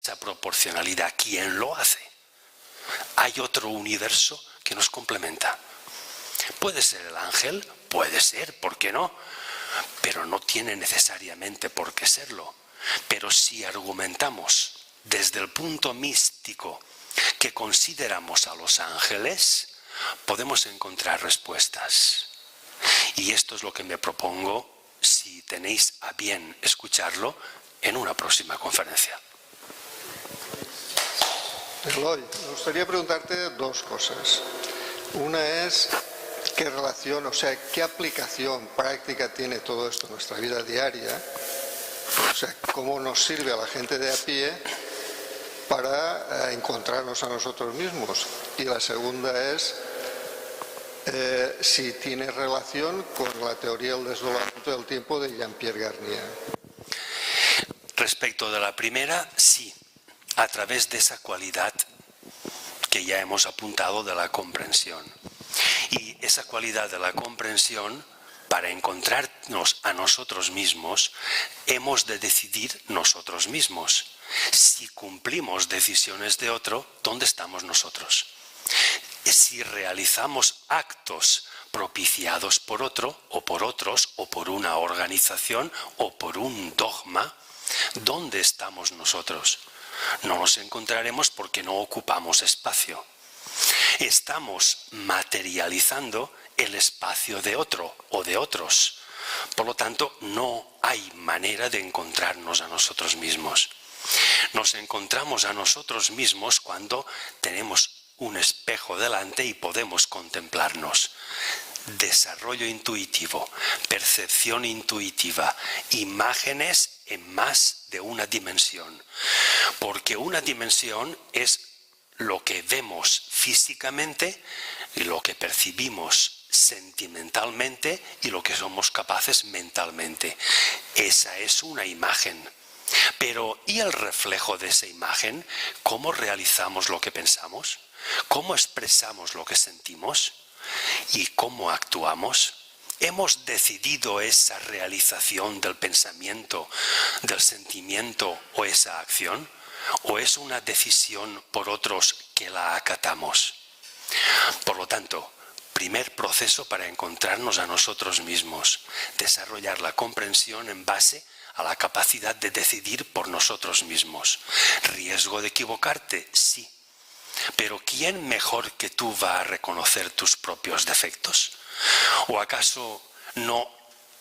esa proporcionalidad, ¿quién lo hace? Hay otro universo que nos complementa. ¿Puede ser el ángel? Puede ser, ¿por qué no? Pero no tiene necesariamente por qué serlo. Pero si argumentamos desde el punto místico que consideramos a los ángeles, podemos encontrar respuestas. Y esto es lo que me propongo, si tenéis a bien escucharlo, en una próxima conferencia. Eloy, me gustaría preguntarte dos cosas. Una es, ¿qué relación, o sea, qué aplicación práctica tiene todo esto en nuestra vida diaria? O sea, ¿cómo nos sirve a la gente de a pie para encontrarnos a nosotros mismos? Y la segunda es, si tiene relación con la teoría del desdoblamiento del tiempo de Jean-Pierre Garnier. Respecto de la primera, sí, a través de esa cualidad que ya hemos apuntado de la comprensión. Y esa cualidad de la comprensión, para encontrarnos a nosotros mismos, hemos de decidir nosotros mismos. Si cumplimos decisiones de otro, ¿dónde estamos nosotros? Si realizamos actos propiciados por otro, o por otros, o por una organización, o por un dogma, ¿dónde estamos nosotros? No nos encontraremos porque no ocupamos espacio. Estamos materializando el espacio de otro o de otros. Por lo tanto, no hay manera de encontrarnos a nosotros mismos. Nos encontramos a nosotros mismos cuando tenemos un espejo delante y podemos contemplarnos. Desarrollo intuitivo, percepción intuitiva, imágenes en más de una dimensión. Porque una dimensión es lo que vemos físicamente y lo que percibimos sentimentalmente y lo que somos capaces mentalmente. Esa es una imagen. Pero ¿y el reflejo de esa imagen? ¿Cómo realizamos lo que pensamos? ¿Cómo expresamos lo que sentimos? ¿Y cómo actuamos? ¿Hemos decidido esa realización del pensamiento, del sentimiento o esa acción? ¿O es una decisión por otros que la acatamos? Por lo tanto, primer proceso para encontrarnos a nosotros mismos, desarrollar la comprensión en base a la capacidad de decidir por nosotros mismos. ¿Riesgo de equivocarte? Sí. Pero ¿quién mejor que tú va a reconocer tus propios defectos? ¿O acaso no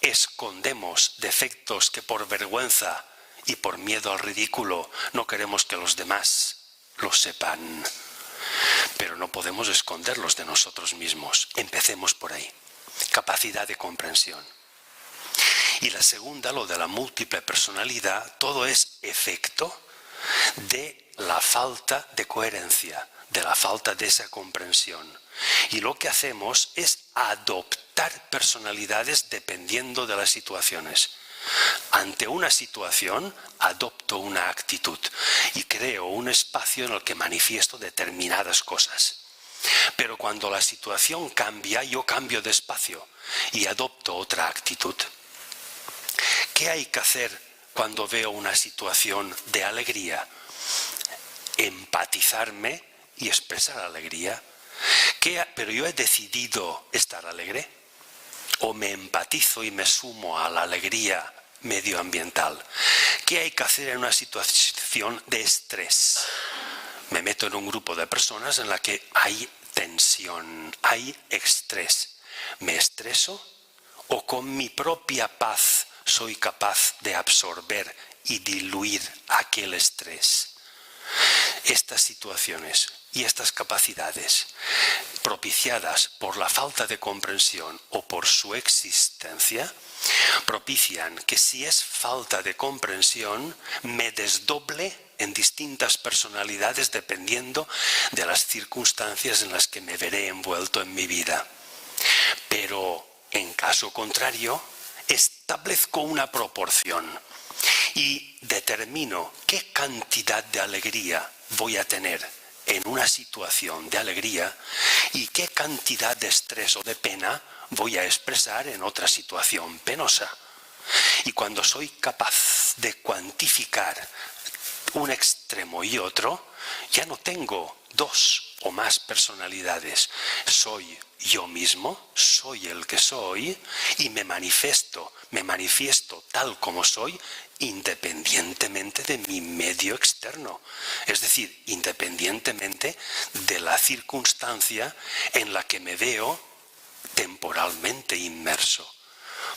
escondemos defectos que por vergüenza y por miedo al ridículo no queremos que los demás lo sepan? Pero no podemos esconderlos de nosotros mismos. Empecemos por ahí. Capacidad de comprensión. Y la segunda, lo de la múltiple personalidad, todo es efecto de la falta de coherencia, de la falta de esa comprensión. Y lo que hacemos es adoptar personalidades dependiendo de las situaciones. Ante una situación, adopto una actitud y creo un espacio en el que manifiesto determinadas cosas. Pero cuando la situación cambia, yo cambio de espacio y adopto otra actitud. ¿Qué hay que hacer cuando veo una situación de alegría? Empatizarme y expresar alegría. ¿Pero yo he decidido estar alegre? ¿O me empatizo y me sumo a la alegría medioambiental? ¿Qué hay que hacer en una situación de estrés? Me meto en un grupo de personas en la que hay tensión, hay estrés. ¿Me estreso? ¿O con mi propia paz soy capaz de absorber y diluir aquel estrés? Estas situaciones y estas capacidades, propiciadas por la falta de comprensión o por su existencia, propician que si es falta de comprensión, me desdoble en distintas personalidades dependiendo de las circunstancias en las que me veré envuelto en mi vida. Pero, en caso contrario, establezco una proporción y determino qué cantidad de alegría voy a tener en una situación de alegría y qué cantidad de estrés o de pena voy a expresar en otra situación penosa. Y cuando soy capaz de cuantificar un extremo y otro, ya no tengo dos o más personalidades. Soy yo mismo, soy el que soy y me manifiesto tal como soy, independientemente de mi medio externo. Es decir, independientemente de la circunstancia en la que me veo temporalmente inmerso.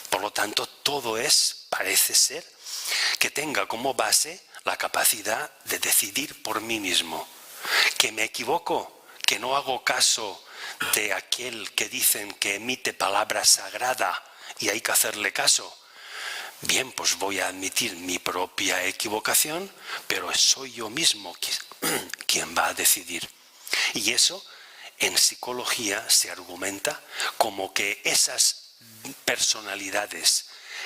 Por lo tanto, todo parece ser, que tenga como base la capacidad de decidir por mí mismo. ¿Que me equivoco? ¿Que no hago caso de aquel que dicen que emite palabra sagrada y hay que hacerle caso? Bien, pues voy a admitir mi propia equivocación, pero soy yo mismo quien va a decidir. Y eso en psicología se argumenta como que esas personalidades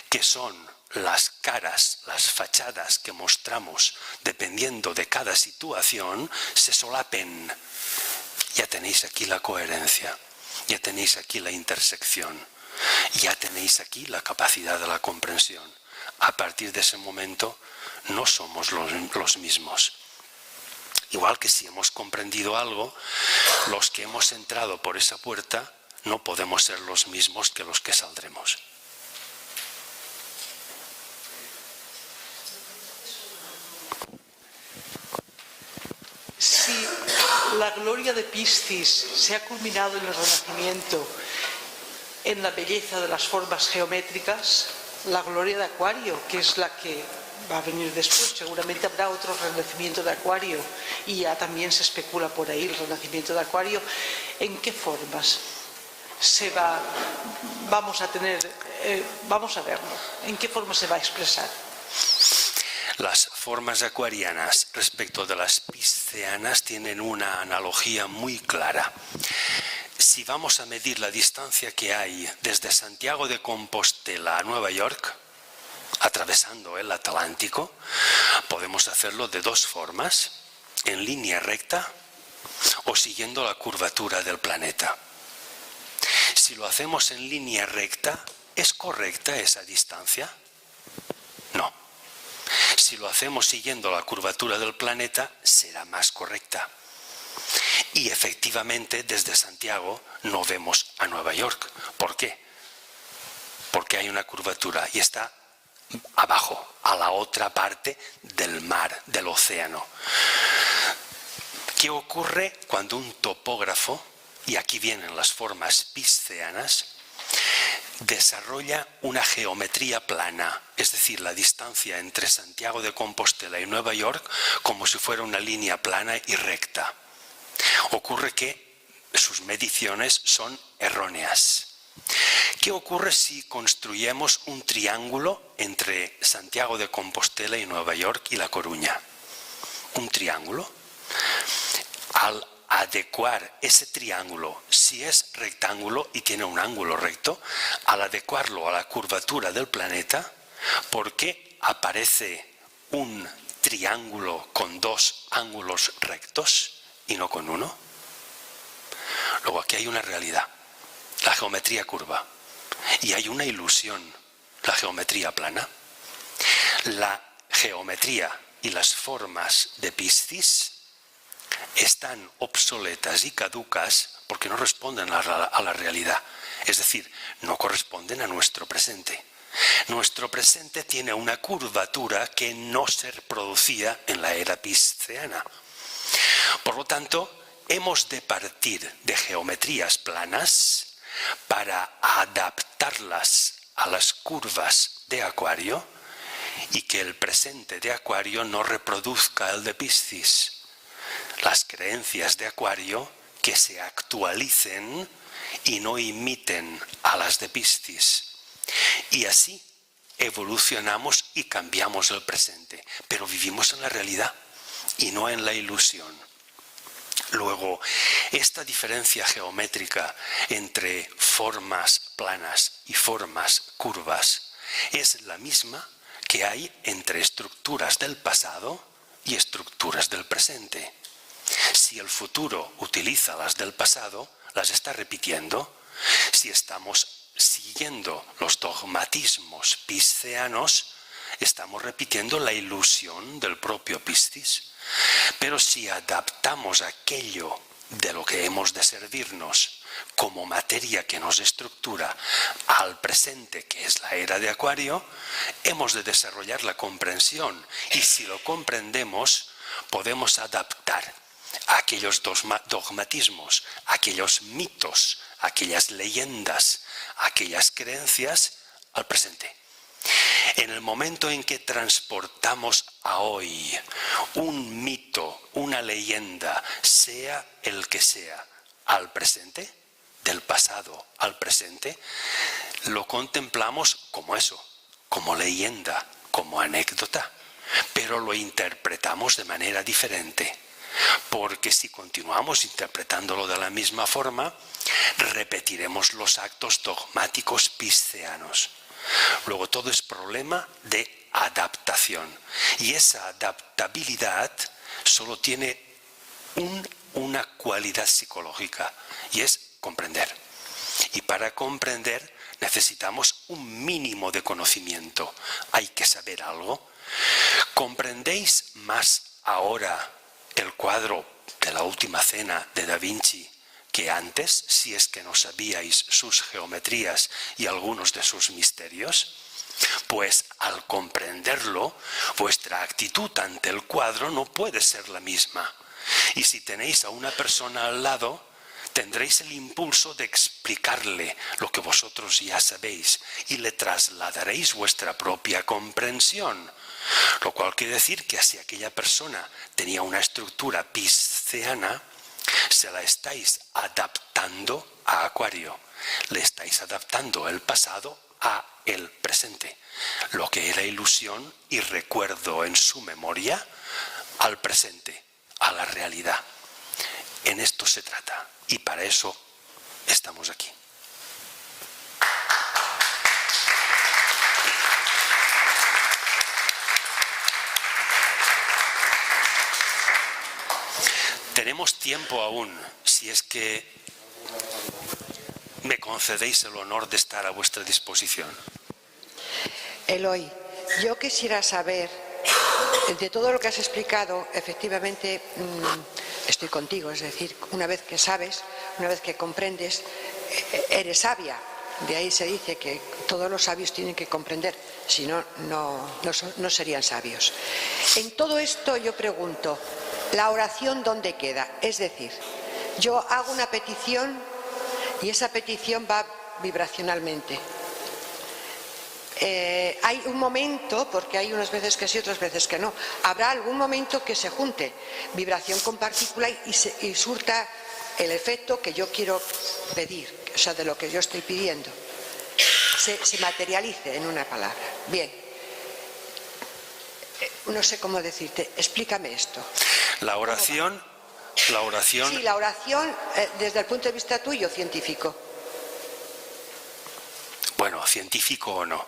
que son las caras, las fachadas que mostramos dependiendo de cada situación, se solapen. Ya tenéis aquí la coherencia, ya tenéis aquí la intersección, ya tenéis aquí la capacidad de la comprensión. A partir de ese momento no somos los mismos. Igual que si hemos comprendido algo, los que hemos entrado por esa puerta no podemos ser los mismos que los que saldremos. Si la gloria de Piscis se ha culminado en el Renacimiento, en la belleza de las formas geométricas, la gloria de Acuario, que es la que va a venir después, seguramente habrá otro renacimiento de Acuario, y ya también se especula por ahí el renacimiento de Acuario. ¿En qué formas vamos a verlo? ¿En qué forma se va a expresar? Las formas acuarianas respecto de las piscianas tienen una analogía muy clara. Si vamos a medir la distancia que hay desde Santiago de Compostela a Nueva York, atravesando el Atlántico, podemos hacerlo de dos formas: en línea recta o siguiendo la curvatura del planeta. Si lo hacemos en línea recta, ¿es correcta esa distancia? No. Si lo hacemos siguiendo la curvatura del planeta, será más correcta. Y efectivamente, desde Santiago no vemos a Nueva York. ¿Por qué? Porque hay una curvatura y está abajo, a la otra parte del mar, del océano. ¿Qué ocurre cuando un topógrafo, y aquí vienen las formas piscianas, desarrolla una geometría plana, es decir, la distancia entre Santiago de Compostela y Nueva York como si fuera una línea plana y recta? Ocurre que sus mediciones son erróneas. ¿Qué ocurre si construyemos un triángulo entre Santiago de Compostela y Nueva York y La Coruña? Un triángulo. Al adecuar ese triángulo, si es rectángulo y tiene un ángulo recto, al adecuarlo a la curvatura del planeta, ¿por qué aparece un triángulo con dos ángulos rectos y no con uno? Luego aquí hay una realidad, la geometría curva, y hay una ilusión, la geometría plana. La geometría y las formas de Piscis están obsoletas y caducas porque no responden a la realidad, es decir, no corresponden a nuestro presente. Nuestro presente tiene una curvatura que no se reproducía en la era pisciana. Por lo tanto, hemos de partir de geometrías planas para adaptarlas a las curvas de Acuario y que el presente de Acuario no reproduzca el de Piscis. Las creencias de Acuario que se actualicen y no imiten a las de Piscis. Y así evolucionamos y cambiamos el presente, pero vivimos en la realidad y no en la ilusión. Luego, esta diferencia geométrica entre formas planas y formas curvas es la misma que hay entre estructuras del pasado y estructuras del presente. Si el futuro utiliza las del pasado, las está repitiendo. Si estamos siguiendo los dogmatismos piscianos, estamos repitiendo la ilusión del propio Piscis. Pero si adaptamos aquello de lo que hemos de servirnos como materia que nos estructura al presente, que es la era de Acuario, hemos de desarrollar la comprensión. Y si lo comprendemos, podemos adaptar aquellos dogmatismos, aquellos mitos, aquellas leyendas, aquellas creencias al presente. En el momento en que transportamos a hoy un mito, una leyenda, sea el que sea, al presente, del pasado al presente, lo contemplamos como eso, como leyenda, como anécdota, pero lo interpretamos de manera diferente. Porque si continuamos interpretándolo de la misma forma, repetiremos los actos dogmáticos piscianos. Luego todo es problema de adaptación. Y esa adaptabilidad solo tiene una cualidad psicológica, y es comprender. Y para comprender necesitamos un mínimo de conocimiento. Hay que saber algo. ¿Comprendéis más ahora el cuadro de la Última Cena de Da Vinci que antes, si es que no sabíais sus geometrías y algunos de sus misterios? Pues al comprenderlo, vuestra actitud ante el cuadro no puede ser la misma. Y si tenéis a una persona al lado, tendréis el impulso de explicarle lo que vosotros ya sabéis y le trasladaréis vuestra propia comprensión. Lo cual quiere decir que si aquella persona tenía una estructura pisciana, se la estáis adaptando a Acuario. Le estáis adaptando el pasado a el presente. Lo que era ilusión y recuerdo en su memoria, al presente, a la realidad. En esto se trata. Y para eso estamos aquí. Tenemos tiempo aún, si es que me concedéis el honor de estar a vuestra disposición. Eloy, yo quisiera saber, de todo lo que has explicado, efectivamente estoy contigo, es decir, una vez que sabes, una vez que comprendes, eres sabia. De ahí se dice que todos los sabios tienen que comprender, si no, no serían sabios. En todo esto yo pregunto, ¿la oración dónde queda? Es decir, yo hago una petición y esa petición va vibracionalmente. Hay un momento, porque hay unas veces que sí, otras veces que no, habrá algún momento que se junte vibración con partícula y surta el efecto que yo quiero pedir, o sea, de lo que yo estoy pidiendo, se materialice en una palabra. Bien, no sé cómo decirte, explícame esto. La oración... Sí, la oración desde el punto de vista tuyo, científico. Bueno, científico o no,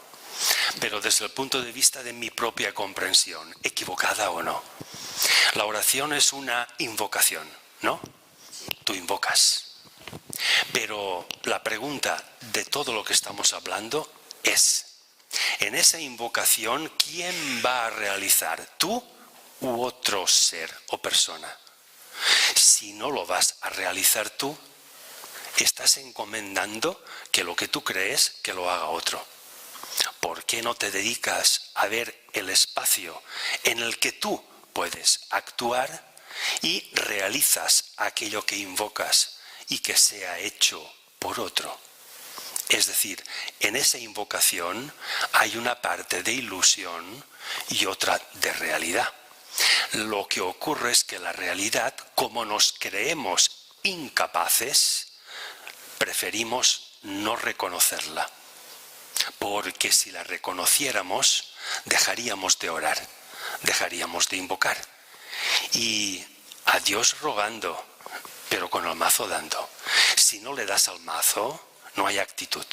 pero desde el punto de vista de mi propia comprensión, equivocada o no. La oración es una invocación, ¿no? Tú invocas. Pero la pregunta de todo lo que estamos hablando es, en esa invocación, ¿quién va a realizar? ¿Tú u otro ser o persona? Si no lo vas a realizar tú, estás encomendando que lo que tú crees que lo haga otro. ¿Por qué no te dedicas a ver el espacio en el que tú puedes actuar y realizas aquello que invocas y que sea hecho por otro? Es decir, en esa invocación hay una parte de ilusión y otra de realidad. Lo que ocurre es que la realidad, como nos creemos incapaces, preferimos no reconocerla. Porque si la reconociéramos, dejaríamos de orar, dejaríamos de invocar. Y a Dios rogando, pero con el mazo dando. Si no le das al mazo, no hay actitud.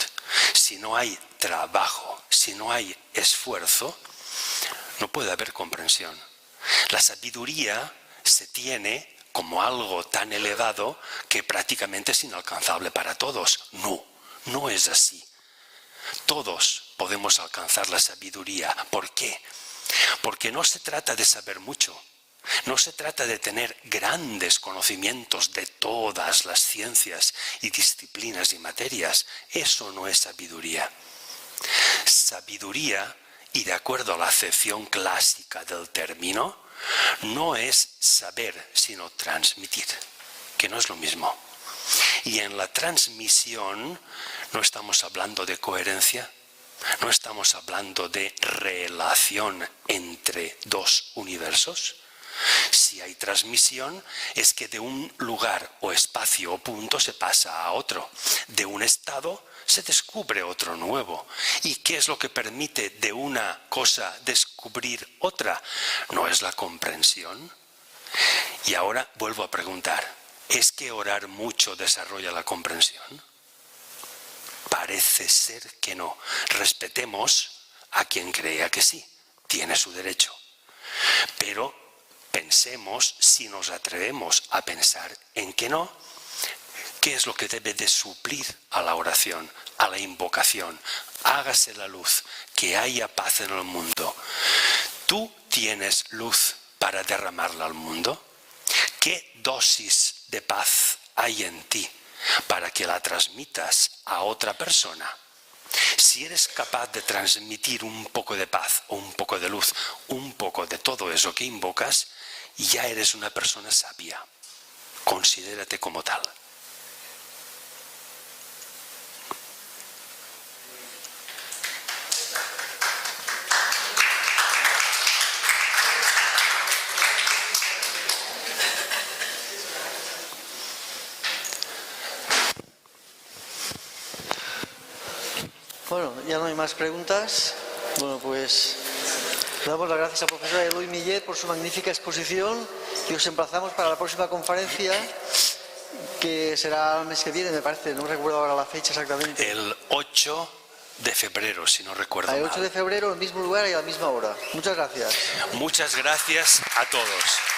Si no hay trabajo, si no hay esfuerzo, no puede haber comprensión. La sabiduría se tiene como algo tan elevado que prácticamente es inalcanzable para todos. No, no es así. Todos podemos alcanzar la sabiduría. ¿Por qué? Porque no se trata de saber mucho. No se trata de tener grandes conocimientos de todas las ciencias y disciplinas y materias. Eso no es sabiduría. Sabiduría, y de acuerdo a la acepción clásica del término, no es saber, sino transmitir, que no es lo mismo. Y en la transmisión no estamos hablando de coherencia, no estamos hablando de relación entre dos universos. Si hay transmisión, es que de un lugar o espacio o punto se pasa a otro. De un estado se descubre otro nuevo. ¿Y qué es lo que permite de una cosa descubrir otra? ¿No es la comprensión? Y ahora vuelvo a preguntar, ¿es que orar mucho desarrolla la comprensión? Parece ser que no. Respetemos a quien crea que sí, tiene su derecho. Pero pensemos, si nos atrevemos a pensar en que no, ¿qué es lo que debe de suplir a la oración, a la invocación? Hágase la luz, que haya paz en el mundo. ¿Tú tienes luz para derramarla al mundo? ¿Qué dosis de paz hay en ti para que la transmitas a otra persona? Si eres capaz de transmitir un poco de paz o un poco de luz, un poco de todo eso que invocas, ya eres una persona sabia. Considérate como tal. Bueno, ya no hay más preguntas. Bueno, pues le damos las gracias al profesor Eloi Millet por su magnífica exposición y os emplazamos para la próxima conferencia, que será el mes que viene, me parece, no recuerdo ahora la fecha exactamente. El 8 de febrero, si no recuerdo mal. El 8 de febrero, en el mismo lugar y a la misma hora. Muchas gracias. Muchas gracias a todos.